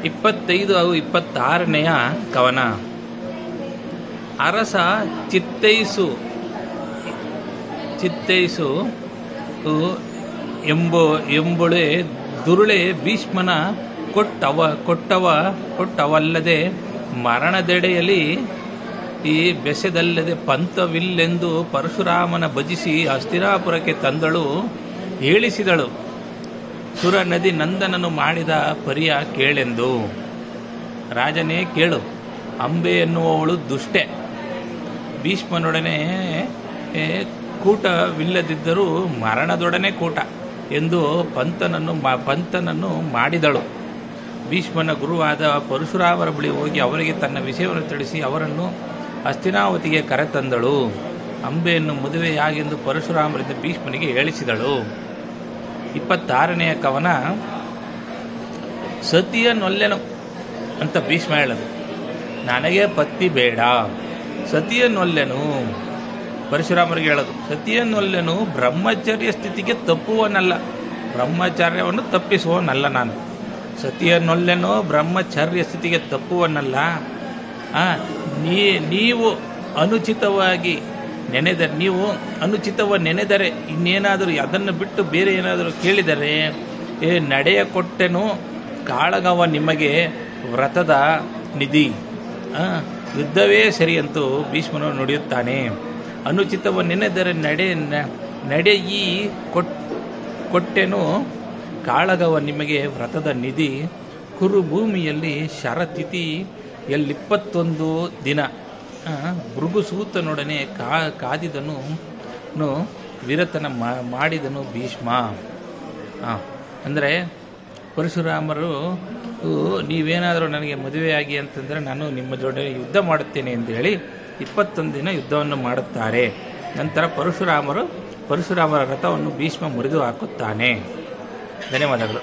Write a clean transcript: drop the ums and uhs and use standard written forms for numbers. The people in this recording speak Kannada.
25 ಹಾಗೂ 26ನೆಯ ಕವನ. ಅರಸ ಚಿತ್ತೈಸು ಎಂಬುಳೆ ದುರುಳೆ ಭೀಷ್ಮನ ಕೊಟ್ಟವಲ್ಲದೆ ಮರಣದೆಡೆಯಲ್ಲಿ ಈ ಬೆಸೆದಲ್ಲದೆ ಪಂಥವಿಲ್ಲೆಂದು ಪರಶುರಾಮನ ಭಜಿಸಿ ಹಸ್ತಿನಾಪುರಕ್ಕೆ ತಂದಳು. ಹೇಳಿಸಿದಳು, ಸುರ ನದಿ ನಂದನನು ಮಾಡಿದ ಪರಿಯ ಕೇಳೆಂದು. ರಾಜನೇ ಕೇಳು, ಅಂಬೆ ಎನ್ನುವವಳು ದುಷ್ಟೆ. ಭೀಷ್ಮನೊಡನೆ ಕೂಟವಿಲ್ಲದಿದ್ದರೂ ಮರಣದೊಡನೆ ಕೂಟ ಎಂದು ಪಂಥನನ್ನು ಮಾಡಿದಳು. ಭೀಷ್ಮನ ಗುರುವಾದ ಪರಶುರಾಮರ ಬಳಿ ಹೋಗಿ ಅವರಿಗೆ ತನ್ನ ವಿಷಯವನ್ನು ತಿಳಿಸಿ ಅವರನ್ನು ಹಸ್ತಿನಾವತಿಗೆ ಕರೆತಂದಳು. ಅಂಬೆಯನ್ನು ಮದುವೆಯಾಗೆಂದು ಪರಶುರಾಮರಿಂದ ಭೀಷ್ಮನಿಗೆ ಹೇಳಿಸಿದಳು. 26ನೆಯ ಕವನ. ಸತಿಯನ್ನೊಲ್ಲೆನು ಅಂತ ಭೀಷ್ಮ ಹೇಳದು. ನನಗೆ ಪತ್ನಿ ಬೇಡ, ಸತಿಯನ್ನೊಲ್ಲೆನು. ಪರಶುರಾಮರಿಗೆ ಹೇಳೋದು, ಸತಿಯನ್ನೊಲ್ಲೆನು ಬ್ರಹ್ಮಚರ್ಯ ಸ್ಥಿತಿಗೆ ತಪ್ಪುವನಲ್ಲ, ಬ್ರಹ್ಮಚರ್ಯವನ್ನು ತಪ್ಪಿಸುವನಲ್ಲ ನಾನು. ಸತಿಯನ್ನೊಲ್ಲೆನು ಬ್ರಹ್ಮಚರ್ಯ ಸ್ಥಿತಿಗೆ ತಪ್ಪುವನಲ್ಲ. ನೀವು ಅನುಚಿತವಾಗಿ ನೆನೆದರೆ ಇನ್ನೇನಾದರೂ ಅದನ್ನು ಬಿಟ್ಟು ಬೇರೆ ಏನಾದರೂ ಕೇಳಿದರೆ ನಡೆಯ ಕೊಟ್ಟೆನು ಕಾಳಗವ ನಿಮಗೆ ವ್ರತದ ನಿಧಿ. ಯುದ್ಧವೇ ಸರಿಯಂತೂ ಭೀಷ್ಮನು ನುಡಿಯುತ್ತಾನೆ. ಅನುಚಿತವ ನೆನೆದರೆ ನಡೆಯಿ ಕೊಟ್ಟೆನು ಕಾಳಗವ ನಿಮಗೆ ವ್ರತದ ನಿಧಿ. ಕುರುಭೂಮಿಯಲ್ಲಿ ಶರತಿಥಿ 21 ದಿನ ಭೃಗುಸೂತನೊಡನೆ ಕಾದಿದನು ವಿರತನ ಮಾಡಿದನು ಭೀಷ್ಮ. ಅಂದರೆ ಪರಶುರಾಮರು ನೀವೇನಾದರೂ ನನಗೆ ಮದುವೆಯಾಗಿ ಅಂತಂದರೆ ನಾನು ನಿಮ್ಮ ಜೊತೆ ಯುದ್ಧ ಮಾಡುತ್ತೇನೆ ಎಂದು ಹೇಳಿ 21 ದಿನ ಯುದ್ಧವನ್ನು ಮಾಡುತ್ತಾರೆ. ನಂತರ ಪರಶುರಾಮರ ರಥವನ್ನು ಭೀಷ್ಮ ಮುರಿದು ಹಾಕುತ್ತಾನೆ. ಧನ್ಯವಾದಗಳು.